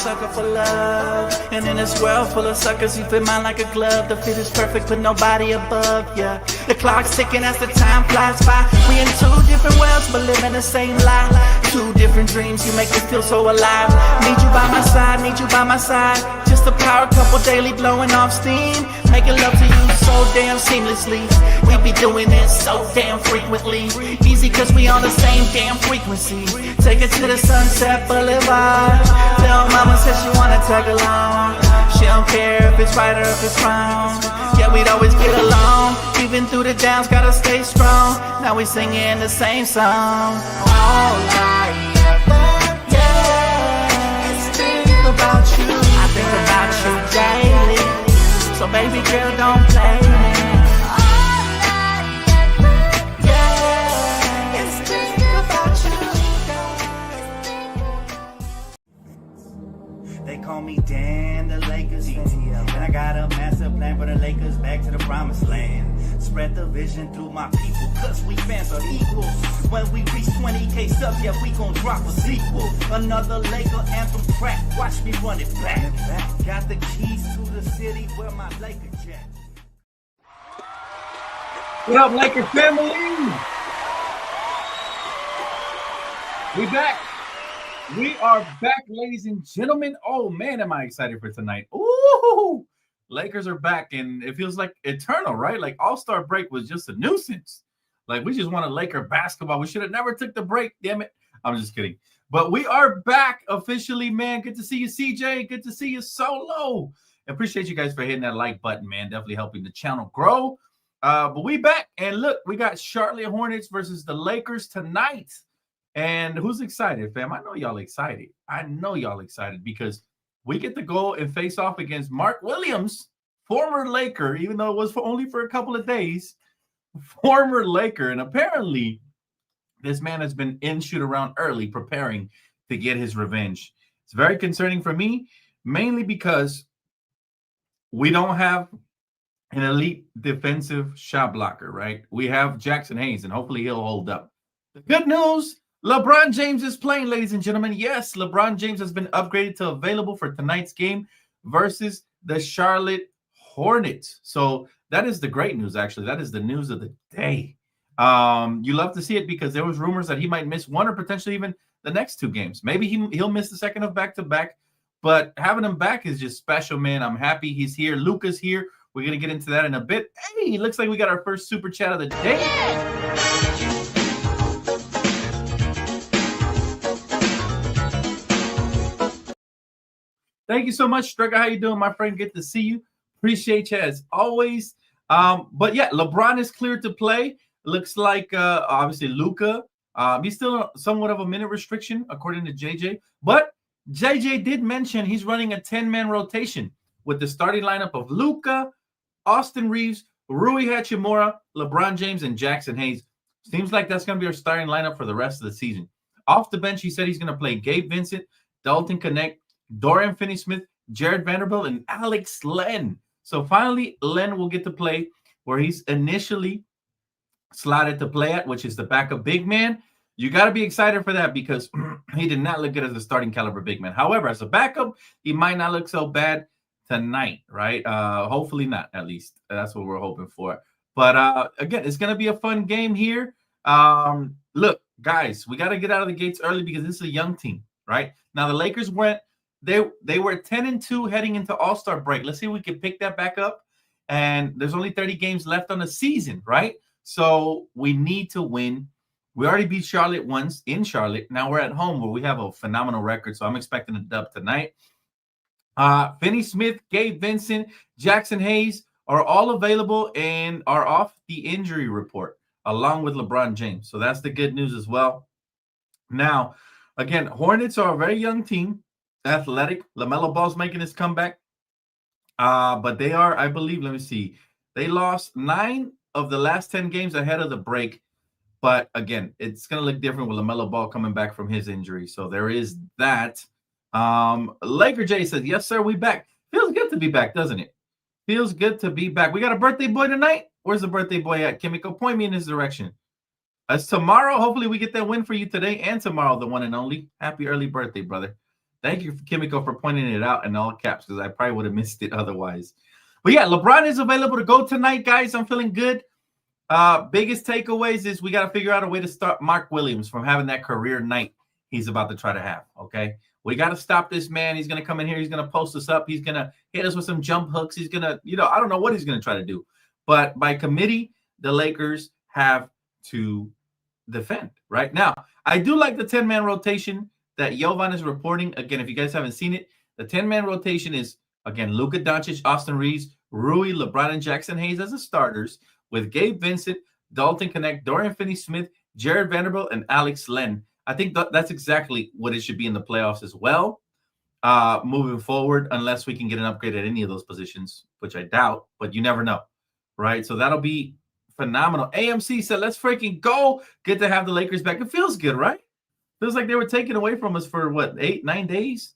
sucker for love. And in this world full of suckers, you fit mine like a glove. The fit is perfect, but nobody above, yeah. The clock's ticking as the time flies by. We in two different worlds, but living the same life. Two different dreams, you make me feel so alive. Need you by my side, need you by my side. Just a power couple daily blowing off steam. Making love to you so damn seamlessly. We be doing it so damn frequently. Easy cause we on the same damn frequency. Take it to the Sunset Boulevard. Tell mama says she wanna tag along. She don't care if it's right or if it's wrong. Yeah, we'd always get along. Even through the downs, gotta stay strong. Now we singing the same song. All I ever, yeah, is think about you. I think about you daily. So baby girl, don't play me. All I ever, yeah, is think about you. They call me Dan, the Lakers fan. And I got a master plan for the Lakers back to the promised land. Spread the vision through my people, cause we fans are equal. When we reach 20K subs, yeah, we gon' drop a sequel. Another Laker anthem track, watch me run it back. Got the keys to the city where my Laker jet. What up, Laker family? We back. We are back, ladies and gentlemen. Oh, man, am I excited for tonight. Ooh, Lakers are back, and it feels like eternal, right? Like All-Star break was just a nuisance. Like we just wanted Laker basketball. We should have never took the break, damn it. I'm just kidding. But we are back officially, man. Good to see you, CJ. Good to see you, Solo. Appreciate you guys for hitting that like button, man. Definitely helping the channel grow. But we back, and look, we got Charlotte Hornets versus the Lakers tonight. And who's excited, fam? I know y'all excited. I know y'all excited because we get to go and face off against Mark Williams, former Laker, even though it was only for a couple of days, former Laker. And apparently this man has been in shoot around early preparing to get his revenge. It's very concerning for me, mainly because we don't have an elite defensive shot blocker, right? We have Jackson Hayes, and hopefully he'll hold up. The good news, LeBron James is playing, ladies and gentlemen. Yes, LeBron James has been upgraded to available for tonight's game versus the Charlotte Hornets. So that is the great news, actually. That is the news of the day. You love to see it because there was rumors that he might miss one or potentially even the next two games. Maybe he'll miss the second of back-to-back, but having him back is just special, man. I'm happy he's here. Luca's here. We're going to get into that in a bit. Hey, looks like we got our first super chat of the day. Thank you so much, Strugger. How you doing, my friend? Good to see you. Appreciate you as always. But yeah, LeBron is cleared to play. Looks like obviously Luca. He's still somewhat of a minute restriction, according to JJ. But JJ did mention he's running a 10-man rotation with the starting lineup of Luca, Austin Reeves, Rui Hachimura, LeBron James, and Jackson Hayes. Seems like that's going to be our starting lineup for the rest of the season. Off the bench, he said he's going to play Gabe Vincent, Dalton Connect, Dorian Finney-Smith, Jared Vanderbilt, and Alex Len. So finally, Len will get to play where he's initially slotted to play at, which is the backup big man. You got to be excited for that because he did not look good as a starting caliber big man. However, as a backup, he might not look so bad tonight, right? Hopefully not, at least. That's what we're hoping for. But again, it's going to be a fun game here. Look, guys, we got to get out of the gates early because this is a young team, right? Now, the Lakers were 10-2 heading into All-Star break. Let's see if we can pick that back up. And there's only 30 games left on the season, right? So we need to win. We already beat Charlotte once in Charlotte. Now we're at home where we have a phenomenal record. So I'm expecting a dub tonight. Finney-Smith, Gabe Vincent, Jackson Hayes are all available and are off the injury report along with LeBron James. So that's the good news as well. Now, again, Hornets are a very young team. Athletic. LaMelo Ball's making his comeback. But they are, I believe, let me see. They lost 9 of the last 10 games ahead of the break. But again, it's going to look different with LaMelo Ball coming back from his injury. So there is that. Laker J says, yes, sir, we back. Feels good to be back, doesn't it? Feels good to be back. We got a birthday boy tonight. Where's the birthday boy at? Kimiko, point me in his direction. It's tomorrow. Hopefully we get that win for you today and tomorrow, the one and only. Happy early birthday, brother. Thank you, Kimiko, for pointing it out in all caps because I probably would have missed it otherwise. But yeah, LeBron is available to go tonight, guys. I'm feeling good. Biggest takeaways is we got to figure out a way to stop Mark Williams from having that career night he's about to try to have. Okay, we got to stop this man. He's going to come in here. He's going to post us up. He's going to hit us with some jump hooks. He's going to, I don't know what he's going to try to do. But by committee, the Lakers have to defend. Right now, I do like the 10-man rotation that Jovan is reporting. Again, if you guys haven't seen it, the 10-man rotation is, again, Luka Doncic, Austin Reeves, Rui, LeBron, and Jackson Hayes as the starters, with Gabe Vincent, Dalton Connect, Dorian Finney-Smith, Jared Vanderbilt, and Alex Len. I think that's exactly what it should be in the playoffs as well, moving forward, unless we can get an upgrade at any of those positions, which I doubt, but you never know, right? So that'll be phenomenal. AMC said, let's freaking go. Good to have the Lakers back. It feels good, right? Feels like they were taken away from us for, 8-9 days?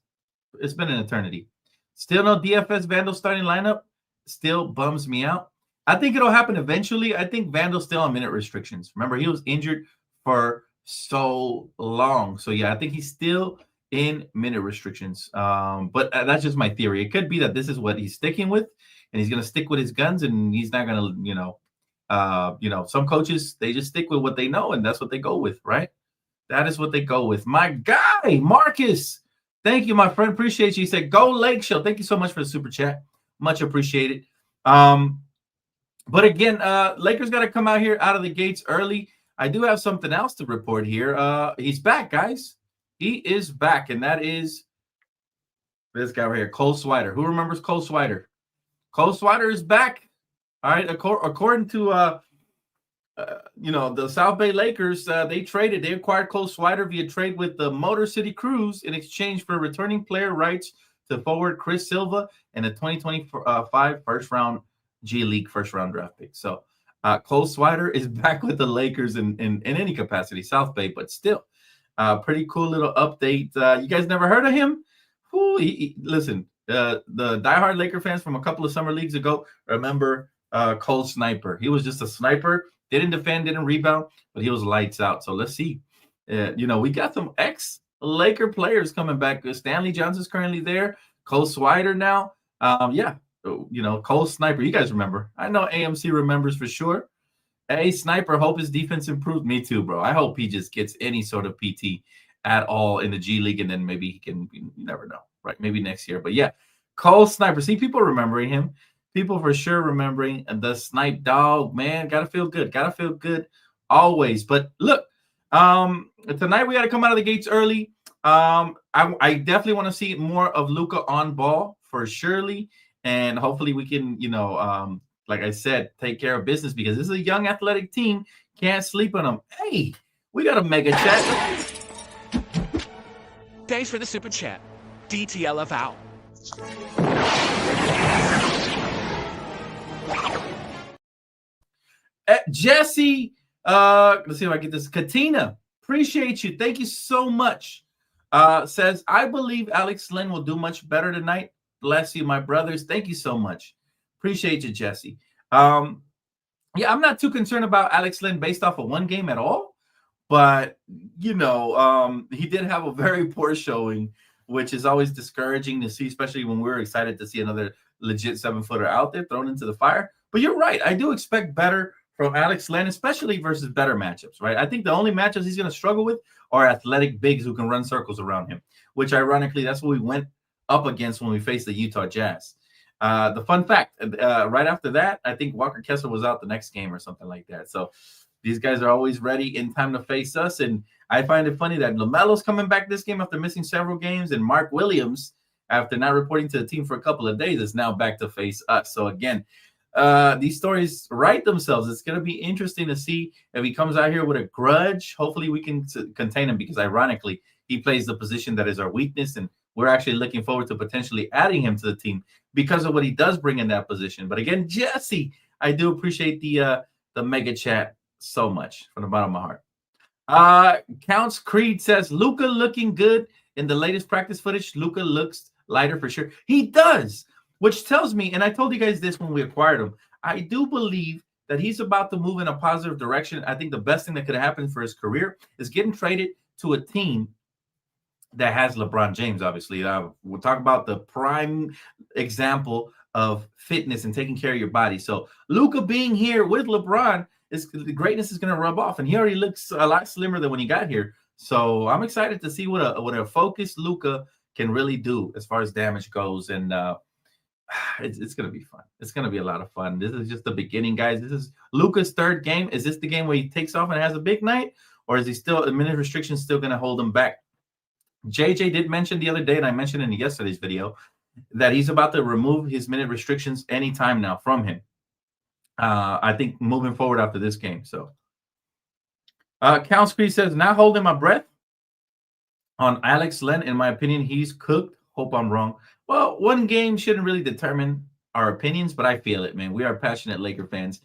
It's been an eternity. Still no DFS Vandal starting lineup. Still bums me out. I think it'll happen eventually. I think Vandal's still on minute restrictions. Remember, he was injured for so long. So, yeah, I think he's still in minute restrictions. But that's just my theory. It could be that this is what he's sticking with, and he's going to stick with his guns, and he's not going to, some coaches, they just stick with what they know, and that's what they go with, right? That is what they go with. My guy, Marcus, thank you, my friend. Appreciate you. He said, go Lake Show. Thank you so much for the super chat. Much appreciated. But again, Lakers got to come out here out of the gates early. I do have something else to report here. He's back, guys. He is back, and that is this guy right here, Cole Swider. Who remembers Cole Swider? Cole Swider is back. All right, according to the South Bay Lakers, they acquired Cole Swider via trade with the Motor City Cruise in exchange for returning player rights to forward Chris Silva and a 2025 first-round G League first-round draft pick. So Cole Swider is back with the Lakers in any capacity, South Bay, but still, pretty cool little update. You guys never heard of him? Listen, the diehard Laker fans from a couple of summer leagues ago remember Cole Sniper. He was just a sniper. Didn't defend, didn't rebound, but he was lights out. So let's see. We got some ex-Laker players coming back. Stanley Johnson's currently there. Cole Swider now. Cole Sniper. You guys remember. I know AMC remembers for sure. Hey, Sniper, hope his defense improved. Me too, bro. I hope he just gets any sort of PT at all in the G League, and then maybe he can, you never know, right? Maybe next year. But yeah, Cole Sniper. See, people remembering him. People for sure remembering the Snipe Dog, man. Gotta feel good. Gotta feel good always. But look, tonight we got to come out of the gates early. I definitely want to see more of Luka on ball for surely. And hopefully we can, like I said, take care of business because this is a young athletic team. Can't sleep on them. Hey, we got a mega chat. Thanks for the super chat. DTLF out. Jesse, let's see if I get this. Katina, appreciate you. Thank you so much. Says, I believe Alex Len will do much better tonight. Bless you, my brothers. Thank you so much. Appreciate you, Jesse. I'm not too concerned about Alex Len based off of one game at all. But, he did have a very poor showing, which is always discouraging to see, especially when we're excited to see another legit 7-footer out there thrown into the fire. But you're right. I do expect better from Alex Len, especially versus better matchups, right? I think the only matchups he's going to struggle with are athletic bigs who can run circles around him, which ironically, that's what we went up against when we faced the Utah Jazz. The fun fact, right after that, I think Walker Kessler was out the next game or something like that. So these guys are always ready in time to face us. And I find it funny that LaMelo's coming back this game after missing several games, and Mark Williams, after not reporting to the team for a couple of days, is now back to face us. So again, these stories write themselves. It's going to be interesting to see if he comes out here with a grudge. Hopefully we can contain him because ironically, he plays the position that is our weakness, and we're actually looking forward to potentially adding him to the team because of what he does bring in that position. But again, Jesse, I do appreciate the mega chat so much from the bottom of my heart. Counts Creed says, Luka looking good in the latest practice footage. Luka looks lighter for sure. He does, which tells me, and I told you guys this when we acquired him, I do believe that he's about to move in a positive direction. I think the best thing that could happen for his career is getting traded to a team that has LeBron James, obviously. We'll talk about the prime example of fitness and taking care of your body. So Luka being here with LeBron, the greatness is going to rub off, and he already looks a lot slimmer than when he got here. So I'm excited to see what a focused Luka can really do as far as damage goes, and it's going to be fun. It's going to be a lot of fun. This is just the beginning, guys. This is Luka's third game. Is this the game where he takes off and has a big night, or is he still a minute restriction still going to hold him back? JJ did mention the other day, and I mentioned in yesterday's video, that he's about to remove his minute restrictions anytime now from him. I think moving forward after this game. So, Count Scree says, not holding my breath on Alex Len. In my opinion, he's cooked. Hope I'm wrong. Well, one game shouldn't really determine our opinions, but I feel it, man. We are passionate Laker fans.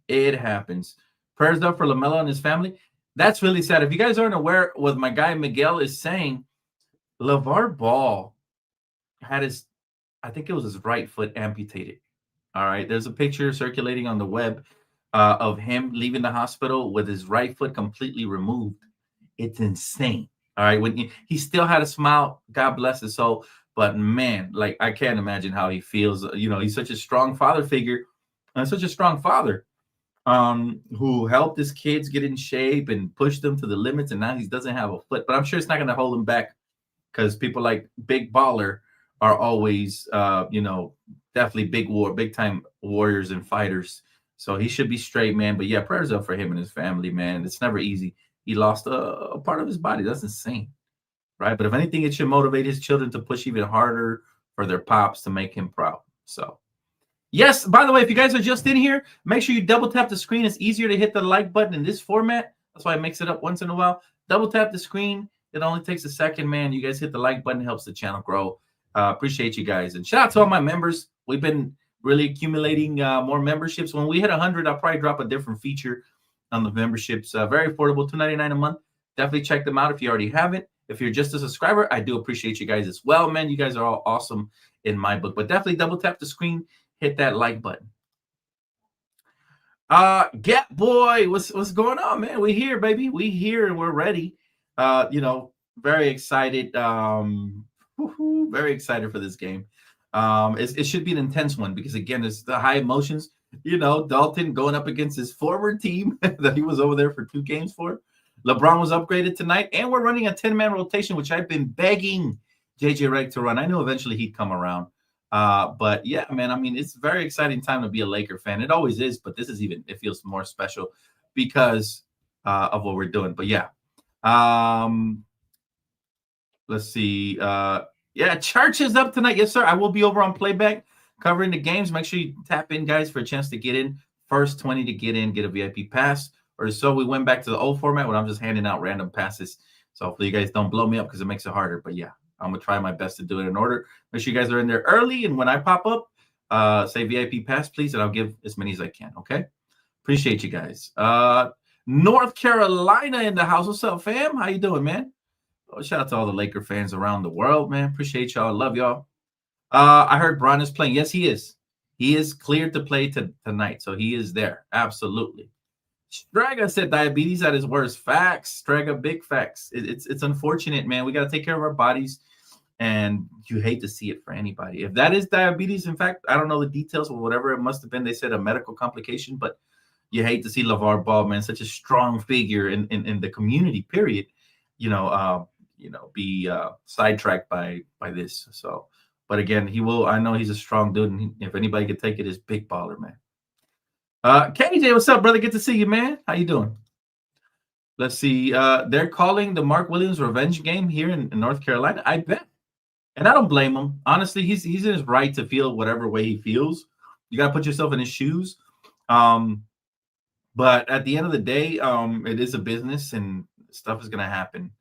It happens. Prayers up for LaMelo and his family. That's really sad. If you guys aren't aware, what my guy Miguel is saying, LeVar Ball had I think it was his right foot amputated. All right. There's a picture circulating on the web of him leaving the hospital with his right foot completely removed. It's insane. All right. When he still had a smile, God bless his soul. But man, like, I can't imagine how he feels. You know, he's such a strong father figure and such a strong father who helped his kids get in shape and pushed them to the limits. And now he doesn't have a foot. But I'm sure it's not going to hold him back, because people like Big Baller are always, definitely big time warriors and fighters. So he should be straight, man. But yeah, prayers up for him and his family, man. It's never easy. He lost a part of his body. That's insane, right? But if anything, it should motivate his children to push even harder for their pops to make him proud. So, yes, by the way, if you guys are just in here, make sure you double tap the screen. It's easier to hit the like button in this format. That's why I mix it up once in a while. Double tap the screen. It only takes a second, man. You guys hit the like button. It helps the channel grow. Appreciate you guys. And shout out to all my members. We've been really accumulating more memberships. When we hit 100, I'll probably drop a different feature on the memberships. Very affordable, $2.99 a month. Definitely check them out if you already haven't. If you're just a subscriber, I do appreciate you guys as well, man. You guys are all awesome in my book. But definitely double tap the screen. Hit that like button. Get boy, what's going on, man? We here, baby. We here and we're ready. Very excited. Very excited for this game. It should be an intense one because, again, there's the high emotions. Dalton going up against his former team that he was over there for 2 games for. LeBron was upgraded tonight, and we're running a 10-man rotation, which I've been begging JJ Redick to run. I knew eventually he'd come around. But yeah, man, I mean, it's a very exciting time to be a Laker fan. It always is, but this is it feels more special because of what we're doing. But yeah. Let's see. Church is up tonight. Yes, sir. I will be over on Playback covering the games. Make sure you tap in, guys, for a chance to get in. First 20 to get in, get a VIP pass. Or so we went back to the old format where I'm just handing out random passes. So hopefully you guys don't blow me up because it makes it harder. But yeah, I'm going to try my best to do it in order. Make sure you guys are in there early. And when I pop up, say VIP pass, please, and I'll give as many as I can. Okay? Appreciate you guys. North Carolina in the house. What's up, fam? How you doing, man? Oh, shout out to all the Laker fans around the world, man. Appreciate y'all. Love y'all. I heard Bron is playing. Yes, he is. He is cleared to play tonight, so he is there. Absolutely. Straga said diabetes at his worst. Facts. Straga, big facts. It's unfortunate, man. We got to take care of our bodies, and you hate to see it for anybody. If that is diabetes, in fact, I don't know the details or whatever it must have been. They said a medical complication, but you hate to see LeVar Ball, man, such a strong figure in the community, period, be sidetracked by this. So, but again, I know he's a strong dude, and if anybody could take it, is Big Baller, man. KJ, what's up, brother? Good to see you, man. How you doing? Let's see. They're calling the Mark Williams revenge game here in North Carolina. I bet. And I don't blame him. Honestly, he's in his right to feel whatever way he feels. You got to put yourself in his shoes. But at the end of the day, it is a business and stuff is going to happen.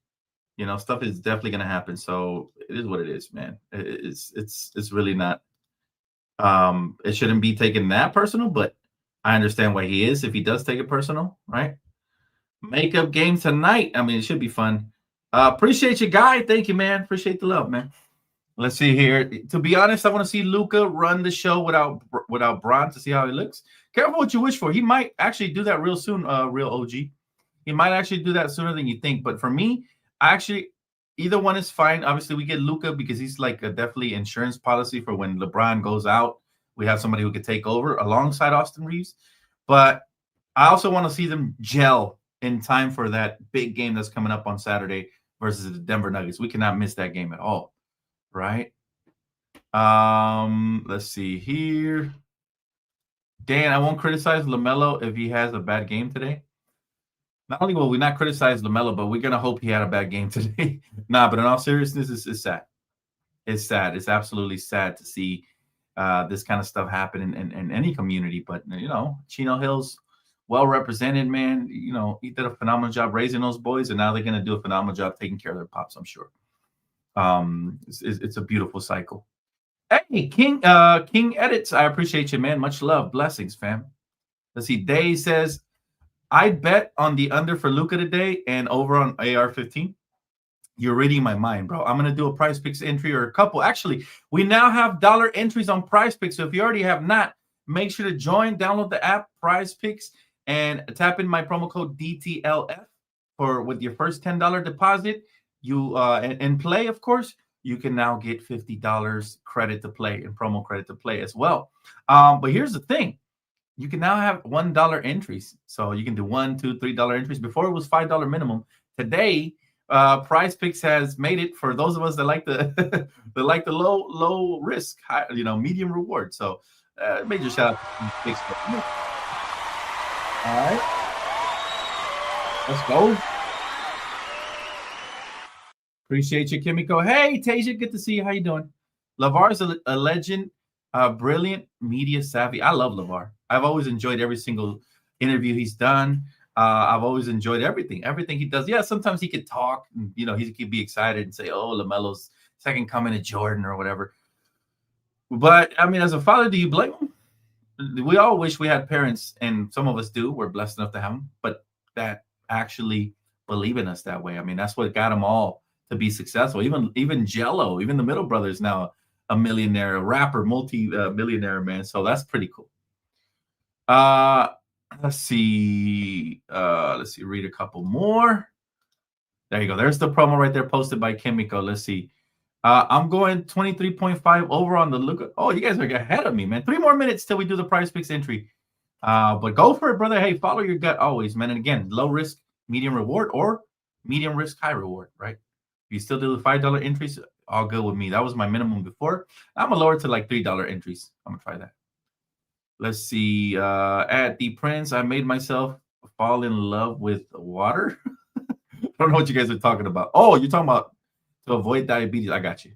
Stuff is definitely going to happen. So it is what it is, man. It's really not. It shouldn't be taken that personal, but I understand why he is if he does take it personal, right? Makeup game tonight. I mean, it should be fun. Appreciate you, Guy. Thank you, man. Appreciate the love, man. Let's see here. To be honest, I want to see Luka run the show without Bron to see how he looks. Careful what you wish for. He might actually do that real soon, real OG. He might actually do that sooner than you think. But for me, I either one is fine. Obviously, we get Luka because he's like a definitely insurance policy for when LeBron goes out. We have somebody who could take over alongside Austin Reeves. But I also want to see them gel in time for that big game that's coming up on Saturday versus the Denver Nuggets. We cannot miss that game at all, right? Let's see here. Dan, I won't criticize LaMelo if he has a bad game today. Not only will we not criticize LaMelo, but we're going to hope he had a bad game today. Nah, but in all seriousness, it's sad. It's sad. It's absolutely sad to see this kind of stuff happen in any community. But, Chino Hill's well represented, man. He did a phenomenal job raising those boys, and now they're going to do a phenomenal job taking care of their pops, I'm sure. It's a beautiful cycle. Hey, King Edits, I appreciate you, man. Much love. Blessings, fam. Let's see. Day says, I'd bet on the under for Luka today and over on AR-15. You're reading my mind, bro. I'm going to do a PrizePicks entry or a couple. Actually, we now have dollar entries on PrizePicks. So if you already have not, make sure to join, download the app, PrizePicks, and tap in my promo code DTLF with your first $10 deposit. You and play, of course. You can now get $50 credit to play and promo credit to play as well. But here's the thing. You can now have $1 entries. So you can do $1, $2, $3 entries. Before it was $5 minimum. Today, PrizePicks has made it for those of us that like the low risk, high, medium reward. So major shout out to Facebook. All right. Let's go. Appreciate you, Kimiko. Hey, Tasia, good to see you. How you doing? LeVar is a legend, brilliant, media savvy. I love LeVar. I've always enjoyed every single interview he's done. I've always enjoyed everything he does. Yeah, sometimes he could talk, and, he could be excited and say, oh, LaMelo's second coming to Jordan or whatever. But, I mean, as a father, do you blame him? We all wish we had parents, and some of us do. We're blessed enough to have them, but that actually believe in us that way. I mean, that's what got them all to be successful. Even Jello, even the middle brother is now a millionaire, a rapper, multi-millionaire, man. So that's pretty cool. Let's see. Read a couple more. There you go. There's the promo right there posted by Kimiko. Let's see. I'm going 23.5 over on the Luka. Oh, you guys are ahead of me, man. 3 more minutes till we do the PrizePicks entry. But go for it, brother. Hey, follow your gut always, man. And again, low risk, medium reward, or medium risk, high reward, right? If you still do the $5 entries, all good with me. That was my minimum before. I'm going to lower it to like $3 entries. I'm going to try that. Let's see. At the Prince, I made myself fall in love with water. I don't know what you guys are talking about. Oh, you're talking about to avoid diabetes. I got you.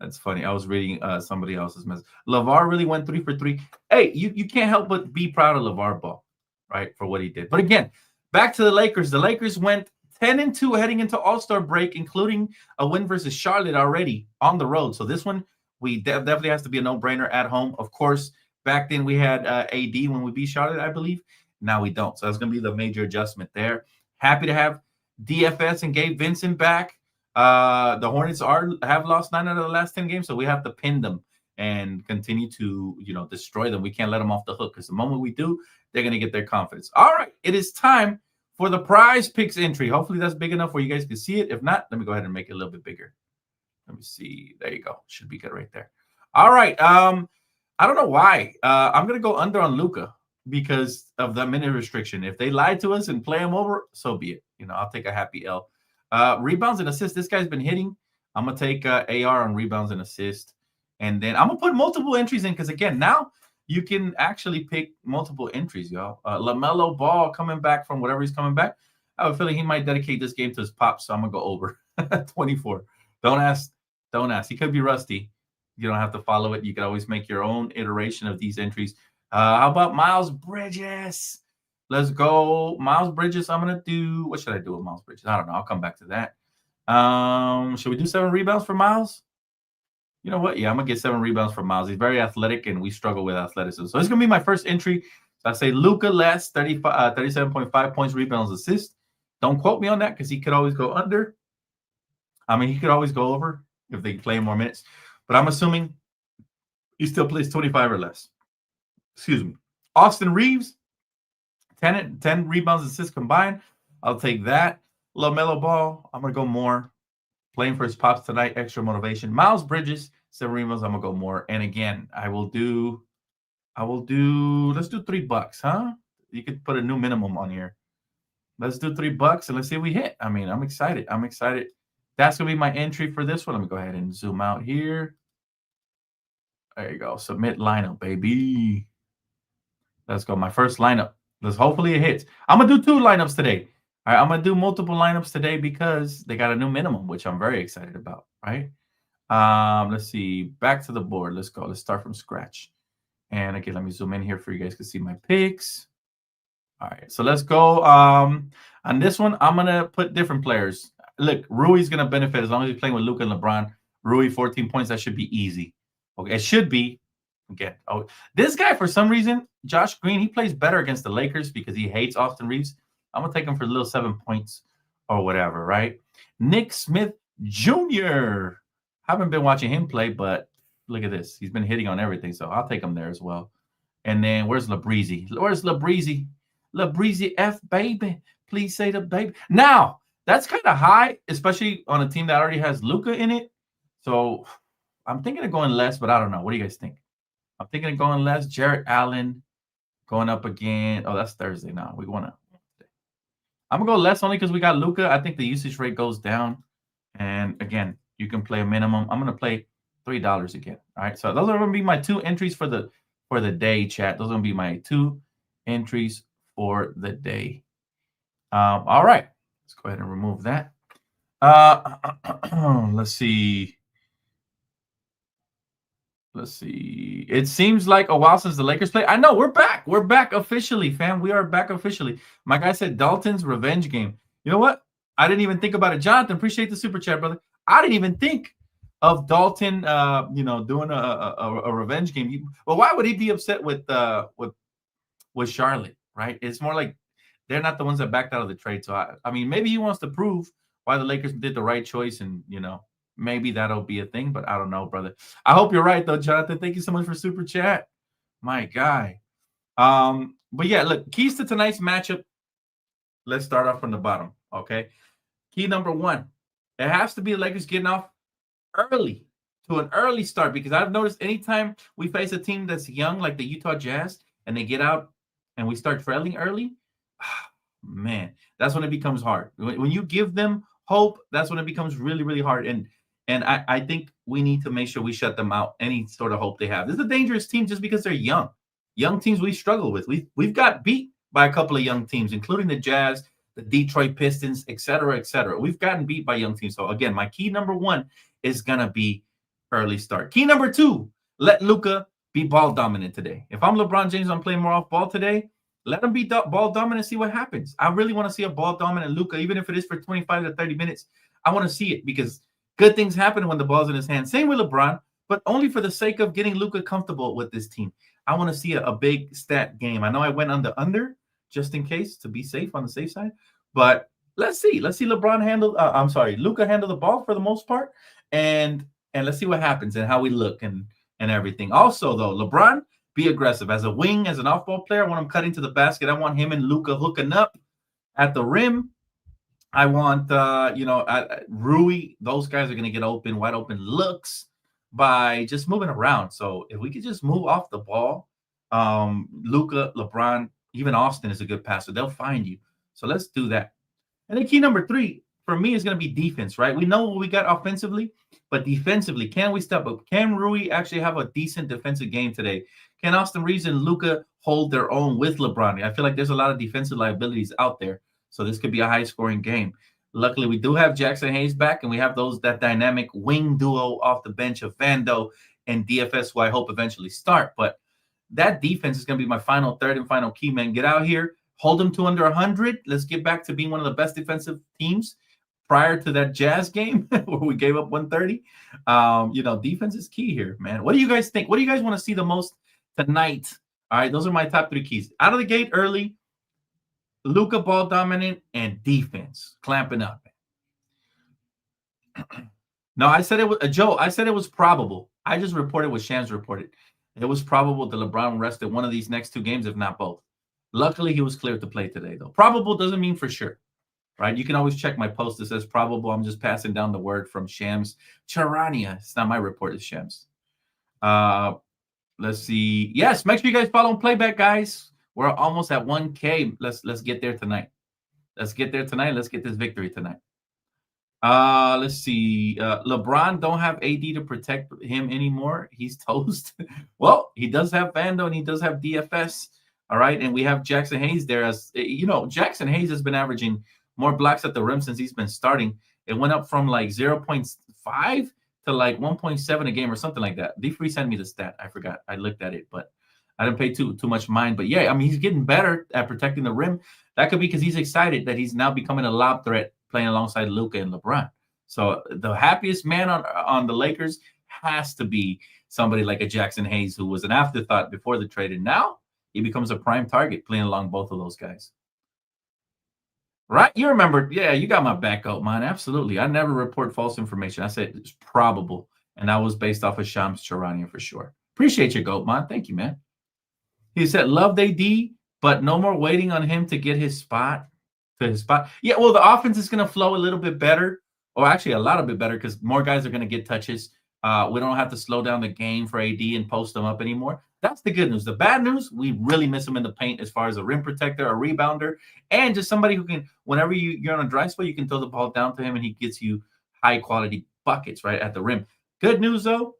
That's funny. I was reading somebody else's message. LeVar really went 3 for 3. Hey, you can't help but be proud of LeVar Ball, right, for what he did. But again, back to the Lakers. The Lakers went 10-2 heading into All-Star break, including a win versus Charlotte already on the road. So this one, we definitely has to be a no-brainer at home. Of course, back then we had AD when we beat Charlotte, I believe. Now we don't. So that's going to be the major adjustment there. Happy to have DFS and Gabe Vincent back. The Hornets have lost 9 out of the last 10 games, so we have to pin them and continue to destroy them. We can't let them off the hook, because the moment we do, they're going to get their confidence. All right, it is time for the PrizePicks entry. Hopefully that's big enough where you guys can see it. If not, let me go ahead and make it a little bit bigger. Let me see. There you go. Should be good right there. All right. I don't know why. I'm going to go under on Luka because of the minute restriction. If they lie to us and play him over, so be it. I'll take a happy L. Rebounds and assists. This guy's been hitting. I'm going to take AR on rebounds and assists. And then I'm going to put multiple entries in because, again, now you can actually pick multiple entries, y'all. LaMelo Ball coming back from whatever he's coming back. I have a feeling he might dedicate this game to his pops, so I'm going to go over 24. Don't ask. He could be rusty. You don't have to follow it. You can always make your own iteration of these entries. How about Miles Bridges? Let's go. Miles Bridges, I'm going to do – what should I do with Miles Bridges? I don't know. I'll come back to that. Should we do 7 rebounds for Miles? You know what? Yeah, I'm going to get 7 rebounds for Miles. He's very athletic, and we struggle with athleticism. So it's going to be my first entry. So I say Luka less, 37.5 points, rebounds, assists. Don't quote me on that because he could always go under. I mean, he could always go over if they play more minutes. But I'm assuming he still plays 25 or less. Excuse me. Austin Reeves, 10 rebounds, assists combined. I'll take that. LaMelo Ball, I'm going to go more. Playing for his pops tonight, extra motivation. Miles Bridges, Severino's, I'm gonna go more. And again, let's do $3, huh? You could put a new minimum on here. Let's do $3 and let's see if we hit. I mean, I'm excited. That's gonna be my entry for this one. Let me go ahead and zoom out here. There you go. Submit lineup, baby. Let's go. My first lineup. Hopefully it hits. I'm gonna do 2 lineups today. All right, I'm gonna do multiple lineups today because they got a new minimum, which I'm very excited about. Right. Let's see. Back to the board. Let's go. Let's start from scratch. And again, let me zoom in here for you guys to see my picks. All right, so let's go. On this one, I'm gonna put different players. Look, Rui's gonna benefit as long as he's playing with Luka and LeBron. Rui, 14 points. That should be easy. Okay, it should be. Again, this guy for some reason, Josh Green, he plays better against the Lakers because he hates Austin Reeves. I'm gonna take him for the little 7 points or whatever, right? Nick Smith Jr. Haven't been watching him play, but look at this. He's been hitting on everything, so I'll take him there as well. And then where's LaBreezy? Where's LaBreezy? LaBreezy F, baby. Please say the baby. Now, that's kind of high, especially on a team that already has Luka in it. So I'm thinking of going less, but I don't know. What do you guys think? I'm thinking of going less. Jarrett Allen going up again. Oh, that's Thursday now. We want to. I'm going to go less only because we got Luka. I think the usage rate goes down. And again, you can play a minimum. I'm going to play $3 again. All right. So those are going to be my 2 entries for the day, chat. Those are going to be my 2 entries for the day. All right. Let's go ahead and remove that. Let's see. It seems like a while since the Lakers played. I know we're back. We're back officially, fam. We are back officially. My guy said Dalton's revenge game. You know what? I didn't even think about it. Jonathan, appreciate the super chat, brother. I didn't even think of Dalton, doing a revenge game. Well, why would he be upset with Charlotte, right? It's more like they're not the ones that backed out of the trade. So I mean, maybe he wants to prove why the Lakers did the right choice, and maybe that'll be a thing, but I don't know, brother. I hope you're right, though, Jonathan. Thank you so much for super chat. My guy. But yeah, look, keys to tonight's matchup. Let's start off from the bottom, okay? Key number 1. It has to be the Lakers getting off early, to an early start, because I've noticed anytime we face a team that's young, like the Utah Jazz, and they get out and we start trailing early, man, that's when it becomes hard. When you give them hope, that's when it becomes really, really hard. And I think we need to make sure we shut them out, any sort of hope they have. This is a dangerous team just because they're young. Young teams we struggle with. We've got beat by a couple of young teams, including the Jazz, the Detroit Pistons, et cetera, et cetera. We've gotten beat by young teams. So, again, my key number 1 is going to be early start. Key number 2, let Luka be ball dominant today. If I'm LeBron James, I'm playing more off ball today, let him be ball dominant, see what happens. I really want to see a ball dominant Luka, even if it is for 25 to 30 minutes. I want to see it because good things happen when the ball's in his hand. Same with LeBron, but only for the sake of getting Luka comfortable with this team. I want to see a big stat game. I know I went on the under just in case to be safe on the safe side, but let's see. Let's see Luka handle the ball for the most part, and let's see what happens and how we look and everything. Also, though, LeBron, be aggressive. As a wing, as an off-ball player, when I'm cutting to the basket, I want him and Luka hooking up at the rim. I want, Rui, those guys are going to get wide open looks by just moving around. So if we could just move off the ball, Luka, LeBron, even Austin is a good passer. They'll find you. So let's do that. And then key number 3 for me is going to be defense, right? We know what we got offensively, but defensively, can we step up? Can Rui actually have a decent defensive game today? Can Austin Reeves and Luka hold their own with LeBron? I feel like there's a lot of defensive liabilities out there. So this could be a high-scoring game. Luckily, we do have Jackson Hayes back, and we have that dynamic wing duo off the bench of Vando and DFS, who I hope eventually start. But that defense is going to be my third and final key, man. Get out here, hold them to under 100. Let's get back to being one of the best defensive teams prior to that Jazz game where we gave up 130. Defense is key here, man. What do you guys think? What do you guys want to see the most tonight? All right, those are my top 3 keys. Out of the gate early, Luka ball dominant, and defense clamping up. No, I said it was Joe. I said it was probable. I just reported what Shams reported. It was probable that LeBron rested one of these next 2 games, if not both. Luckily, he was cleared to play today, though. Probable doesn't mean for sure. right? You can always check my post that says probable. I'm just passing down the word from Shams Charania. It's not my report, it's Shams. Let's see. Yes, make sure you guys follow and playback, guys. We're almost at 1K. Let's get there tonight. Let's get there tonight. Let's get this victory tonight. Let's see. LeBron don't have AD to protect him anymore. He's toast. Well, he does have Vando and he does have DFS. All right, and we have Jackson Hayes there. As you know, Jackson Hayes has been averaging more blocks at the rim since he's been starting. It went up from like 0.5 to like 1.7 a game or something like that. D3 sent me the stat. I forgot. I looked at it, but I didn't pay too much mind. But yeah, I mean, he's getting better at protecting the rim. That could be because he's excited that he's now becoming a lob threat playing alongside Luka and LeBron. So the happiest man on the Lakers has to be somebody like a Jackson Hayes, who was an afterthought before the trade, and now he becomes a prime target playing along both of those guys. Right? You remember, yeah, you got my back up, man. Absolutely. I never report false information. I said it's probable, and that was based off of Shams Charania for sure. Appreciate your goat, man. Thank you, man. He said, loved AD, but no more waiting on him to get his spot. Yeah, well, the offense is going to flow a little bit better, or actually a lot bit better, because more guys are going to get touches. We don't have to slow down the game for AD and post them up anymore. That's the good news. The bad news, we really miss him in the paint as far as a rim protector, a rebounder, and just somebody who can, whenever you're on a dry spell, you can throw the ball down to him and he gets you high-quality buckets right at the rim. Good news, though,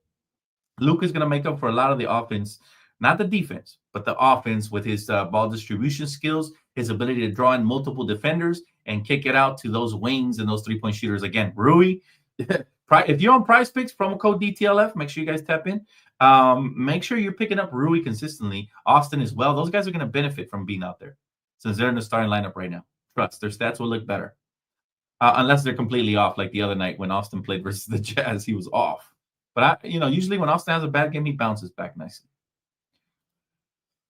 Luka's going to make up for a lot of the offense, not the defense, but the offense with his ball distribution skills, his ability to draw in multiple defenders and kick it out to those wings and those three-point shooters. Again, Rui, if you're on PrizePicks, promo code DTLF, make sure you guys tap in. Make sure you're picking up Rui consistently. Austin as well. Those guys are going to benefit from being out there since they're in the starting lineup right now. Trust, their stats will look better. Unless they're completely off, like the other night when Austin played versus the Jazz, he was off. But, usually when Austin has a bad game, he bounces back nicely.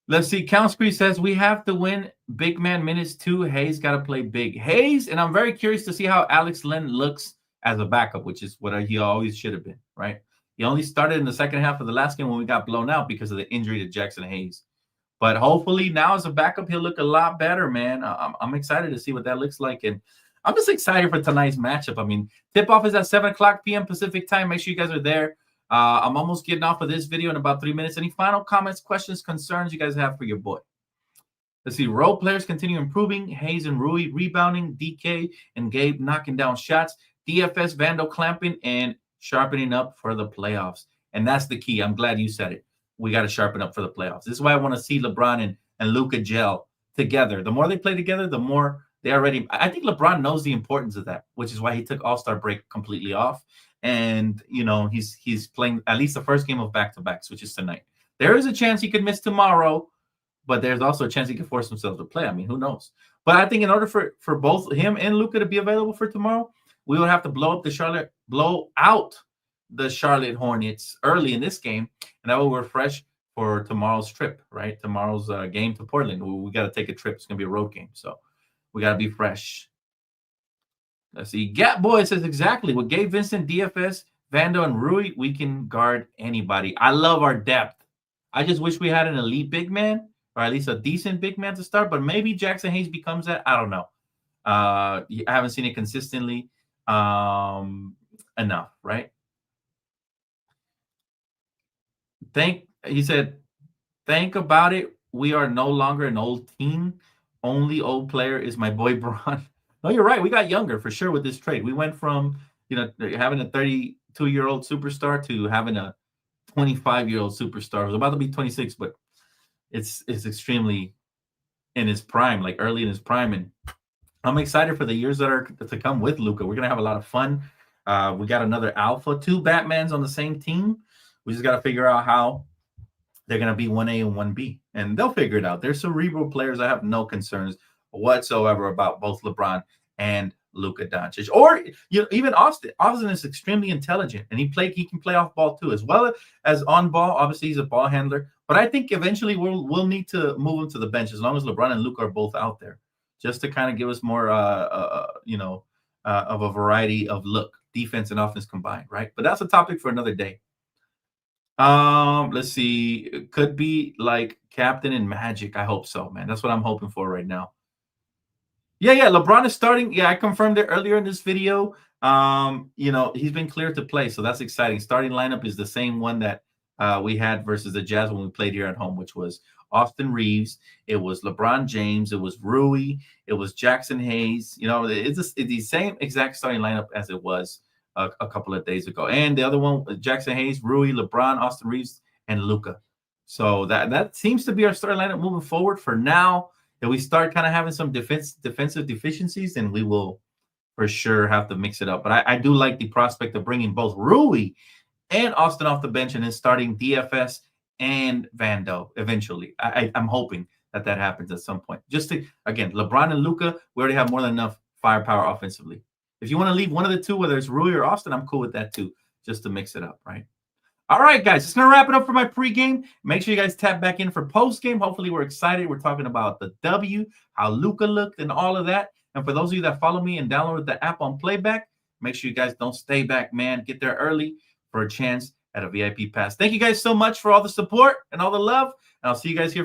Let's see. Counscree says we have to win big man minutes too. Hayes got to play big. Hayes, and I'm very curious to see how Alex Len looks as a backup, which is what he always should have been, right? He only started in the second half of the last game when we got blown out because of the injury to Jackson Hayes. But hopefully now as a backup, he'll look a lot better, man. I'm excited to see what that looks like. And I'm just excited for tonight's matchup. I mean, tip-off is at 7 o'clock p.m. Pacific time. Make sure you guys are there. I'm almost getting off of this video in about 3 minutes. Any final comments, questions, concerns you guys have for your boy? Let's see. Role players continue improving. Hayes and Rui rebounding. DK and Gabe knocking down shots. DFS, Vando clamping, and sharpening up for the playoffs. And that's the key. I'm glad you said it. We got to sharpen up for the playoffs. This is why I want to see LeBron and Luka gel together. The more they play together, the more they already – I think LeBron knows the importance of that, which is why he took All-Star break completely off. And, he's playing at least the first game of back-to-backs, which is tonight. There is a chance he could miss tomorrow, but there's also a chance he could force himself to play. I mean, who knows? But I think in order for both him and Luka to be available for tomorrow, we would have to blow out the Charlotte Hornets early in this game, and that will refresh for tomorrow's trip, right? Tomorrow's game to Portland. We got to take a trip. It's going to be a road game, so we got to be fresh. Let's see. Gap Boy says exactly. With Gabe Vincent, DFS, Vando, and Rui, we can guard anybody. I love our depth. I just wish we had an elite big man, or at least a decent big man to start, but maybe Jackson Hayes becomes that. I don't know. I haven't seen it consistently enough, right? He said, think about it. We are no longer an old team. Only old player is my boy Bron. No, you're right. We got younger for sure with this trade. We went from, having a 32-year-old superstar to having a 25-year-old superstar. It was about to be 26, but it's extremely in his prime, like early in his prime. And I'm excited for the years that are to come with Luka. We're going to have a lot of fun. We got another alpha, 2 Batmans on the same team. We just got to figure out how they're going to be 1A and 1B. And they'll figure it out. They're cerebral players. I have no concerns whatsoever about both LeBron and Luka Doncic. Or even Austin. Austin is extremely intelligent, and he can play off ball too, as well as on ball. Obviously, he's a ball handler. But I think eventually we'll need to move him to the bench as long as LeBron and Luka are both out there, just to kind of give us more, of a variety of look, defense and offense combined, right? But that's a topic for another day. Let's see. It could be like Captain and Magic. I hope so, man. That's what I'm hoping for right now. Yeah. LeBron is starting. Yeah, I confirmed it earlier in this video. He's been cleared to play, so that's exciting. Starting lineup is the same one that we had versus the Jazz when we played here at home, which was Austin Reeves. It was LeBron James. It was Rui. It was Jackson Hayes. It's the same exact starting lineup as it was a couple of days ago. And the other one, Jackson Hayes, Rui, LeBron, Austin Reeves, and Luka. So that seems to be our starting lineup moving forward for now. If we start kind of having some defensive deficiencies, then we will for sure have to mix it up. But I do like the prospect of bringing both Rui and Austin off the bench and then starting DFS and Vando eventually. I'm hoping that happens at some point. Just to, again, LeBron and Luka, we already have more than enough firepower offensively. If you want to leave one of the two, whether it's Rui or Austin, I'm cool with that too, just to mix it up, right? All right, guys, just going to wrap it up for my pregame. Make sure you guys tap back in for postgame. Hopefully, we're excited. We're talking about the W, how Luka looked, and all of that. And for those of you that follow me and downloaded the app on Playback, make sure you guys don't stay back, man. Get there early for a chance at a VIP pass. Thank you guys so much for all the support and all the love. And I'll see you guys here